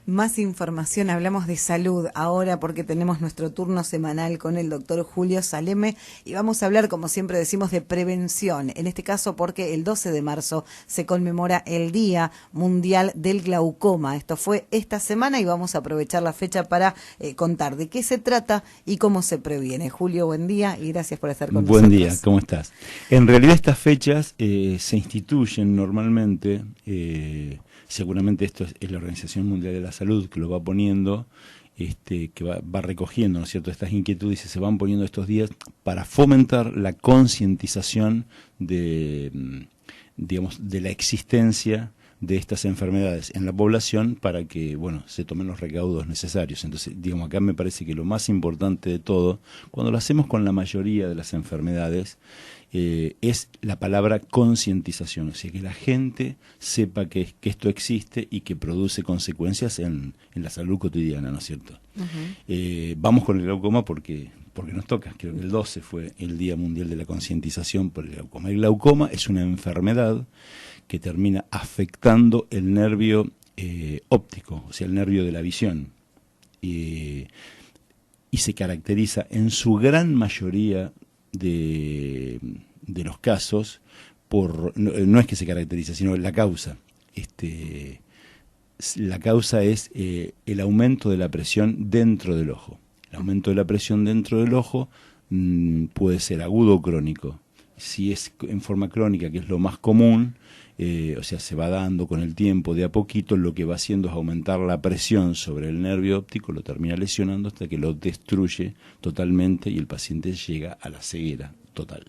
Más información, hablamos de salud ahora porque tenemos nuestro turno semanal con el doctor Julio Saleme y vamos a hablar, como siempre decimos, de prevención. En este caso porque el 12 de marzo se conmemora el Día Mundial del Glaucoma. Esto fue esta semana y vamos a aprovechar la fecha para contar de qué se trata y cómo se previene. Julio, buen día y gracias por estar con nosotros. Buen día, ¿cómo estás? En realidad estas fechas se instituyen normalmente... seguramente esto es la Organización Mundial de la Salud que lo va poniendo, que va recogiendo, ¿no es cierto?, estas inquietudes y se van poniendo estos días para fomentar la concientización de la existencia de estas enfermedades en la población para que, bueno, se tomen los recaudos necesarios. Entonces, acá me parece que lo más importante de todo, cuando lo hacemos con la mayoría de las enfermedades, es la palabra concientización, o sea, que la gente sepa que esto existe y que produce consecuencias en la salud cotidiana, ¿no es cierto? Uh-huh. Vamos con el glaucoma porque nos toca. Creo que el 12 fue el Día Mundial de la Concientización por el glaucoma. El glaucoma es una enfermedad que termina afectando el nervio óptico, o sea, el nervio de la visión, y se caracteriza en su gran mayoría de los casos por, no es que se caracteriza, sino la causa. La causa es el aumento de la presión dentro del ojo. El aumento de la presión dentro del ojo puede ser agudo o crónico. Si es en forma crónica, que es lo más común, o sea, se va dando con el tiempo de a poquito, lo que va haciendo es aumentar la presión sobre el nervio óptico, lo termina lesionando hasta que lo destruye totalmente y el paciente llega a la ceguera total.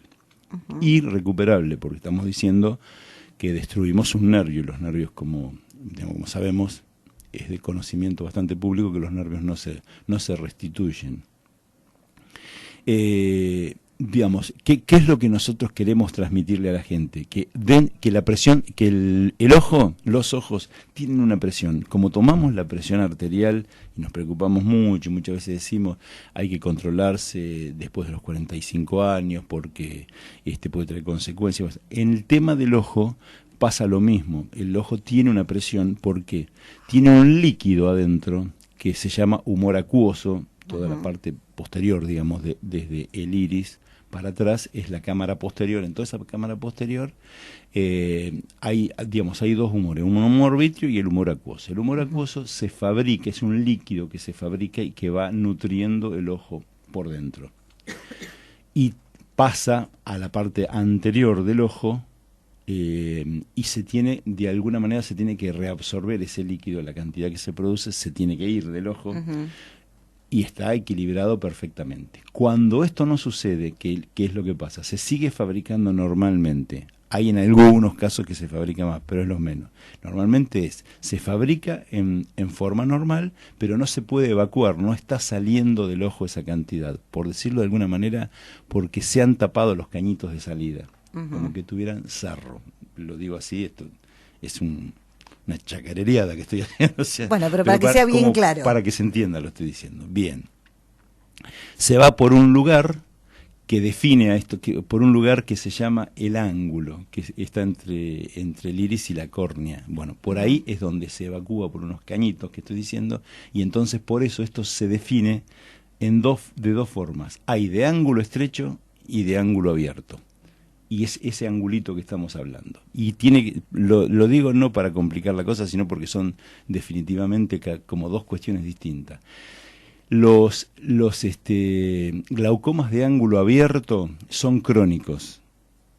Uh-huh. Irrecuperable, porque estamos diciendo que destruimos un nervio, y los nervios, como sabemos, es de conocimiento bastante público que los nervios no se restituyen. ¿Qué es lo que nosotros queremos transmitirle a la gente? Que la presión, que el ojo, los ojos tienen una presión. Como tomamos la presión arterial y nos preocupamos mucho, muchas veces decimos hay que controlarse después de los 45 años porque puede traer consecuencias. En el tema del ojo pasa lo mismo. El ojo tiene una presión porque tiene un líquido adentro que se llama humor acuoso, toda la parte posterior, digamos, desde el iris para atrás es la cámara posterior. En toda esa cámara posterior hay dos humores, un humor vítreo y el humor acuoso. El humor acuoso se fabrica, es un líquido que se fabrica y que va nutriendo el ojo por dentro. Y pasa a la parte anterior del ojo y de alguna manera se tiene que reabsorber ese líquido, la cantidad que se produce se tiene que ir del ojo. Uh-huh. Y está equilibrado perfectamente. Cuando esto no sucede, ¿qué es lo que pasa? Se sigue fabricando normalmente. Hay en algunos casos que se fabrica más, pero es lo menos. Normalmente se fabrica en forma normal, pero no se puede evacuar, no está saliendo del ojo esa cantidad, por decirlo de alguna manera, porque se han tapado los cañitos de salida, uh-huh, como que tuvieran sarro. Lo digo así, esto es una chacarereada que estoy haciendo. O sea, bueno, pero para que sea bien claro. Para que se entienda lo estoy diciendo. Bien. Se va por un lugar que define a esto, por un lugar que se llama el ángulo, que está entre el iris y la córnea. Bueno, por ahí es donde se evacúa por unos cañitos que estoy diciendo, y entonces por eso esto se define de dos formas. Hay de ángulo estrecho y de ángulo abierto. Y es ese angulito que estamos hablando. Y lo digo no para complicar la cosa, sino porque son definitivamente como dos cuestiones distintas. Los glaucomas de ángulo abierto son crónicos.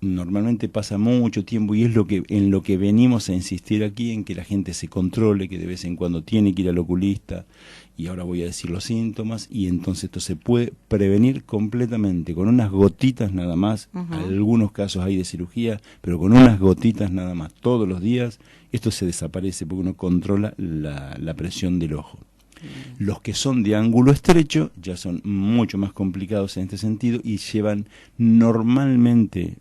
Normalmente pasa mucho tiempo y es en lo que venimos a insistir aquí, en que la gente se controle, que de vez en cuando tiene que ir al oculista, y ahora voy a decir los síntomas, y entonces esto se puede prevenir completamente, con unas gotitas nada más. Uh-huh. Algunos casos hay de cirugía, pero con unas gotitas nada más, todos los días, esto se desaparece porque uno controla la presión del ojo. Los que son de ángulo estrecho ya son mucho más complicados en este sentido y llevan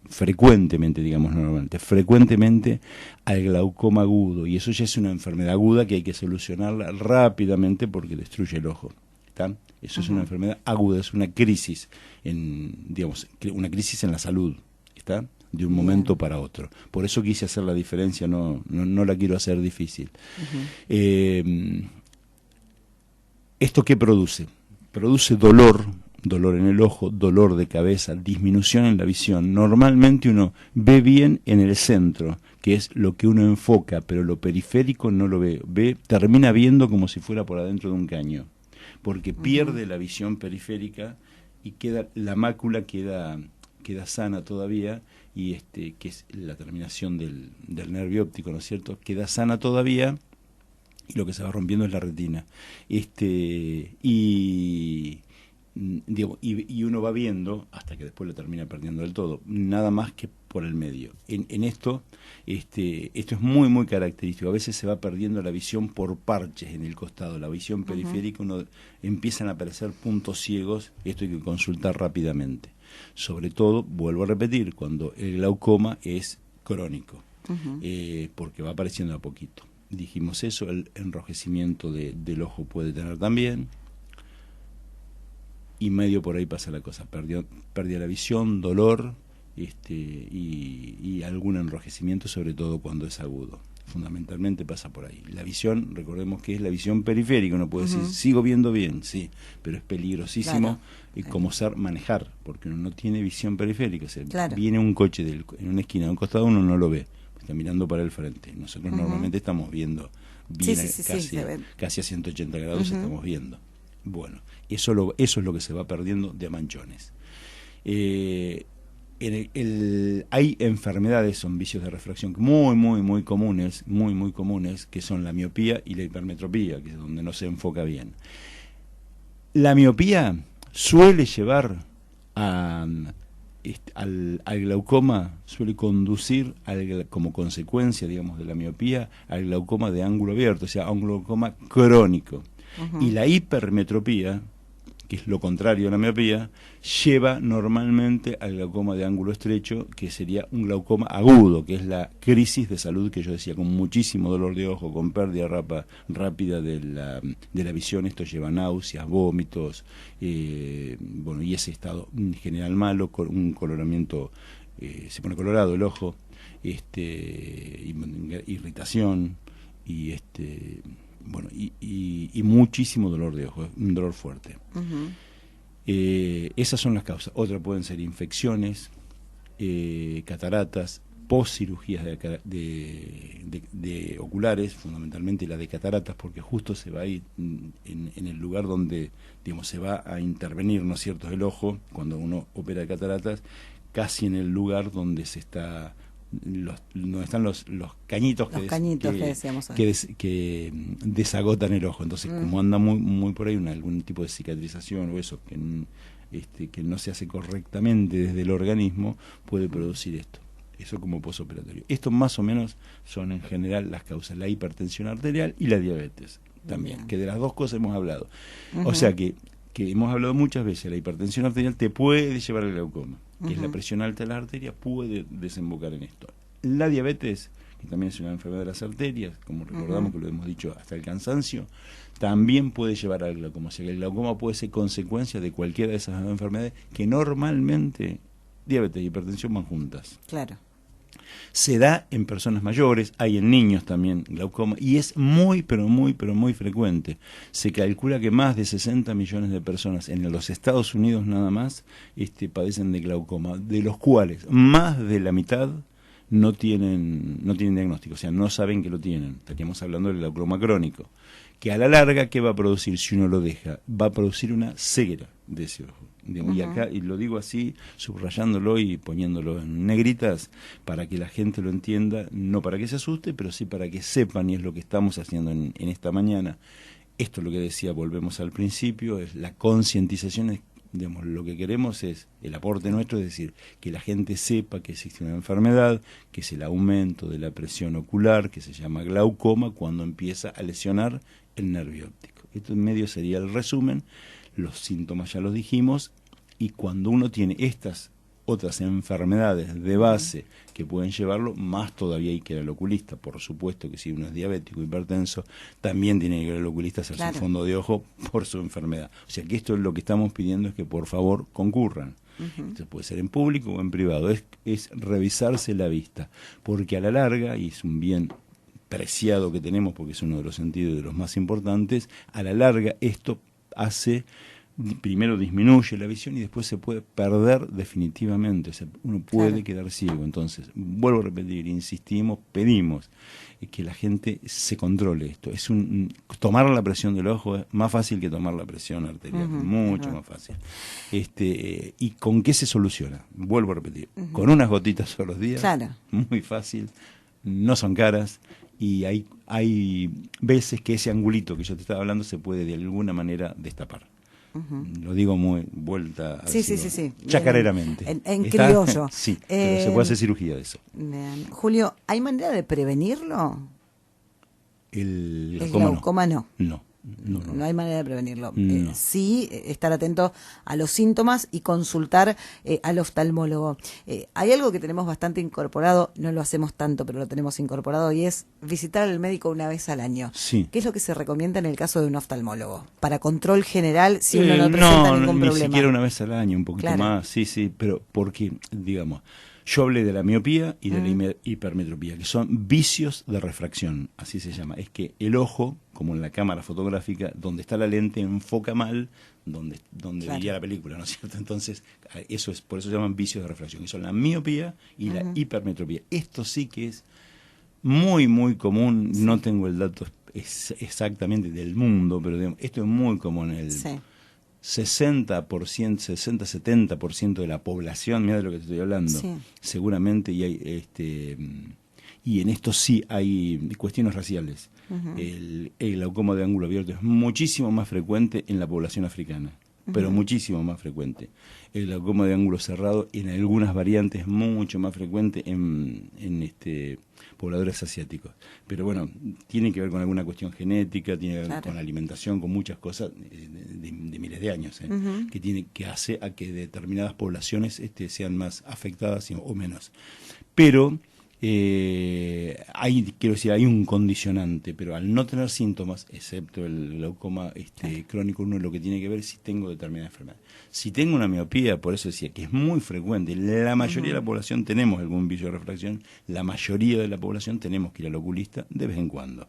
frecuentemente al glaucoma agudo, y eso ya es una enfermedad aguda que hay que solucionarla rápidamente porque destruye el ojo. ¿Está? Eso es una enfermedad aguda, es una crisis, una crisis en la salud. ¿Está? De un momento para otro. Por eso quise hacer la diferencia, no la quiero hacer difícil. Uh-huh. ¿Esto qué produce? Produce dolor en el ojo, dolor de cabeza, disminución en la visión. Normalmente uno ve bien en el centro, que es lo que uno enfoca, pero lo periférico no lo ve, termina viendo como si fuera por adentro de un caño, porque pierde la visión periférica y la mácula queda sana todavía, y que es la terminación del nervio óptico, ¿no es cierto? Queda sana todavía, y lo que se va rompiendo es la retina. Y uno va viendo hasta que después lo termina perdiendo del todo, nada más que por el medio. En esto es muy muy característico. A veces se va perdiendo la visión por parches en el costado, la visión periférica, empiezan a aparecer puntos ciegos. Esto hay que consultar rápidamente, sobre todo, vuelvo a repetir, cuando el glaucoma es crónico, porque va apareciendo a poquito. Dijimos eso, el enrojecimiento del ojo puede tener también, y medio por ahí pasa la cosa, pérdida de la visión, dolor, y algún enrojecimiento, sobre todo cuando es agudo. Fundamentalmente pasa por ahí. La visión, recordemos que es la visión periférica, uno puede decir, sigo viendo bien, sí, pero es peligrosísimo como manejar, porque uno no tiene visión periférica. O sea, viene un coche en una esquina de un costado, uno no lo ve, está mirando para el frente. Nosotros normalmente estamos viendo bien, casi a 180 grados estamos viendo. Bueno, eso es lo que se va perdiendo de manchones. Hay enfermedades, son vicios de refracción muy comunes, muy comunes, que son la miopía y la hipermetropía, que es donde no se enfoca bien. La miopía suele llevar al glaucoma, suele conducir como consecuencia, digamos, de la miopía, al glaucoma de ángulo abierto, o sea, a un glaucoma crónico. Y la hipermetropía, que es lo contrario a la miopía, lleva normalmente al glaucoma de ángulo estrecho, que sería un glaucoma agudo, que es la crisis de salud que yo decía, con muchísimo dolor de ojo, con pérdida rápida de la visión. Esto lleva náuseas, vómitos, y ese estado en general malo, con un coloramiento, se pone colorado el ojo, irritación, y muchísimo dolor de ojo, un dolor fuerte. Esas son las causas. Otras pueden ser infecciones, cataratas, postcirugías de oculares, fundamentalmente la de cataratas, porque justo se va a ir en el lugar donde, digamos, se va a intervenir, ¿no es cierto?, el ojo, cuando uno opera cataratas, casi en el lugar donde se está... donde están los cañitos, que desagotan el ojo. Entonces, como anda muy por ahí algún tipo de cicatrización o eso que no se hace correctamente desde el organismo, puede producir esto. Eso como posoperatorio. Esto más o menos son en general las causas: la hipertensión arterial y la diabetes también, que de las dos cosas hemos hablado. O sea que hemos hablado muchas veces. La hipertensión arterial te puede llevar al glaucoma, que es la presión alta de las arterias, puede desembocar en esto. La diabetes, que también es una enfermedad de las arterias, como recordamos que lo hemos dicho hasta el cansancio, también puede llevar al glaucoma. O sea que el glaucoma puede ser consecuencia de cualquiera de esas enfermedades, que normalmente diabetes y hipertensión van juntas. Claro. Se da en personas mayores, hay en niños también glaucoma, y es muy frecuente. Se calcula que más de 60 millones de personas en los Estados Unidos nada más padecen de glaucoma, de los cuales más de la mitad no tienen diagnóstico, o sea, no saben que lo tienen. Estaríamos hablando del glaucoma crónico, que a la larga, ¿qué va a producir si uno lo deja? Va a producir una ceguera de ese ojo. Y acá, y lo digo así, subrayándolo y poniéndolo en negritas, para que la gente lo entienda, no para que se asuste, pero sí para que sepan, y es lo que estamos haciendo en esta mañana. Esto es lo que decía, volvemos al principio, es la concientización. Digamos, lo que queremos es, el aporte nuestro, es decir, que la gente sepa que existe una enfermedad, que es el aumento de la presión ocular, que se llama glaucoma, cuando empieza a lesionar el nervio óptico. Esto en medio sería el resumen. Los síntomas ya los dijimos, y cuando uno tiene estas otras enfermedades de base que pueden llevarlo, más todavía hay que ir al oculista. Por supuesto que si uno es diabético, hipertenso, también tiene que ir al oculista a hacerse un fondo de ojo por su enfermedad. O sea que esto es lo que estamos pidiendo, es que por favor concurran. Esto puede ser en público o en privado, es revisarse la vista, porque a la larga, y es un bien preciado que tenemos, porque es uno de los sentidos de los más importantes, a la larga esto hace, primero disminuye la visión y después se puede perder definitivamente. O sea, uno puede quedar ciego. Entonces, vuelvo a repetir, insistimos, pedimos que la gente se controle esto. Tomar la presión del ojo es más fácil que tomar la presión arterial, mucho más fácil. ¿Y con qué se soluciona? Vuelvo a repetir, con unas gotitas todos los días, muy fácil, no son caras, y hay veces que ese angulito que yo te estaba hablando se puede de alguna manera destapar. Lo digo muy vuelta sí. Chacareramente. En criollo. Sí, pero se puede hacer cirugía de eso. Bien. Julio, ¿hay manera de prevenirlo? El glaucoma no. No hay manera de prevenirlo. No. Sí, estar atento a los síntomas y consultar al oftalmólogo. Hay algo que tenemos bastante incorporado, no lo hacemos tanto, pero lo tenemos incorporado, y es visitar al médico una vez al año. Sí. ¿Qué es lo que se recomienda en el caso de un oftalmólogo? Para control general, si uno no presenta ningún problema. Ni siquiera una vez al año, un poquito más. Sí, pero porque, digamos, yo hablé de la miopía y de la hipermetropía, que son vicios de refracción, así se llama. Es que el ojo, como en la cámara fotográfica, donde está la lente enfoca mal donde veía la película, ¿no es cierto? Entonces, por eso se llaman vicios de refracción, que son la miopía y la hipermetropía. Esto sí que es muy, muy común, no tengo el dato exactamente del mundo, pero digamos, esto es muy común en el 60-70% de la población, mira de lo que te estoy hablando, seguramente, y en esto sí hay cuestiones raciales. El glaucoma de ángulo abierto es muchísimo más frecuente en la población africana, pero muchísimo más frecuente. El glaucoma de ángulo cerrado en algunas variantes mucho más frecuente en pobladores asiáticos. Pero bueno, tiene que ver con alguna cuestión genética, tiene que ver con la alimentación, con muchas cosas de miles de años, que hace a que determinadas poblaciones sean más afectadas o menos. Pero hay un condicionante, pero al no tener síntomas, excepto el glaucoma crónico, uno lo que tiene que ver es si tengo determinada enfermedad. Si tengo una miopía, por eso decía que es muy frecuente, la mayoría de la población tenemos algún vicio de refracción, la mayoría de la población tenemos que ir al oculista de vez en cuando.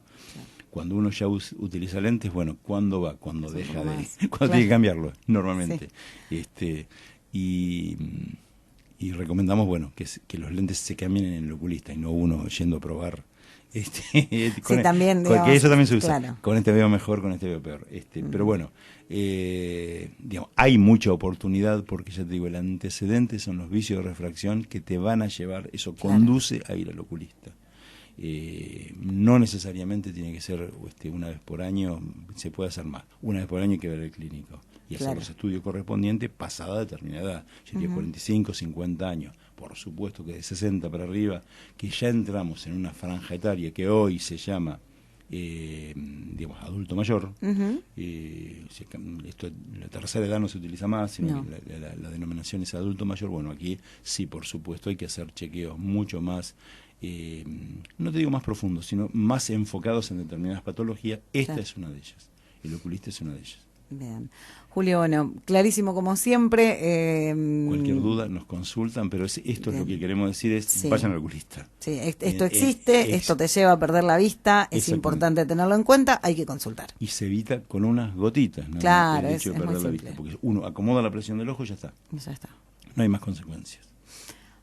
Cuando uno ya utiliza lentes, bueno, ¿cuándo va? Cuando deja cuando tiene que cambiarlo, normalmente. Y recomendamos, bueno, que los lentes se cambien en el oculista y no uno yendo a probar. También, digamos, que eso también se usa. Claro. Con este veo mejor, con este veo peor. Pero bueno, digamos, hay mucha oportunidad porque ya te digo, el antecedente son los vicios de refracción que te van a llevar, eso conduce a ir al oculista. No necesariamente tiene que ser una vez por año, se puede hacer más. Una vez por año hay que ver el clínico y hacer los estudios correspondientes pasada determinada edad, sería 45, 50 años. Por supuesto que de 60 para arriba, que ya entramos en una franja etaria que hoy se llama digamos, adulto mayor. La tercera edad no se utiliza más, sino que la denominación es adulto mayor. Bueno, aquí sí, por supuesto, hay que hacer chequeos mucho más, no te digo más profundos, sino más enfocados en determinadas patologías. Esta es una de ellas. El oculista es una de ellas. Bien. Julio, bueno, clarísimo como siempre. Cualquier duda nos consultan, pero esto es lo que queremos decir, vayan al oculista. Sí, esto existe, esto te lleva a perder la vista, es importante tenerlo en cuenta, hay que consultar. Y se evita con unas gotitas, ¿no? Claro, el hecho de perder la vista, porque uno acomoda la presión del ojo y ya está. Ya está. No hay más consecuencias.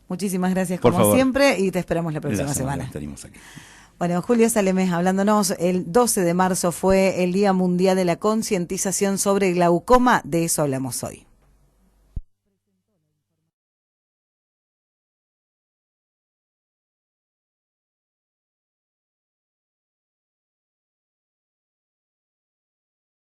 Muchísimas gracias Por como favor. siempre y te esperamos la próxima semana. Estaremos aquí. Bueno, Julio Salemés hablándonos, el 12 de marzo fue el Día Mundial de la Concientización sobre glaucoma, de eso hablamos hoy.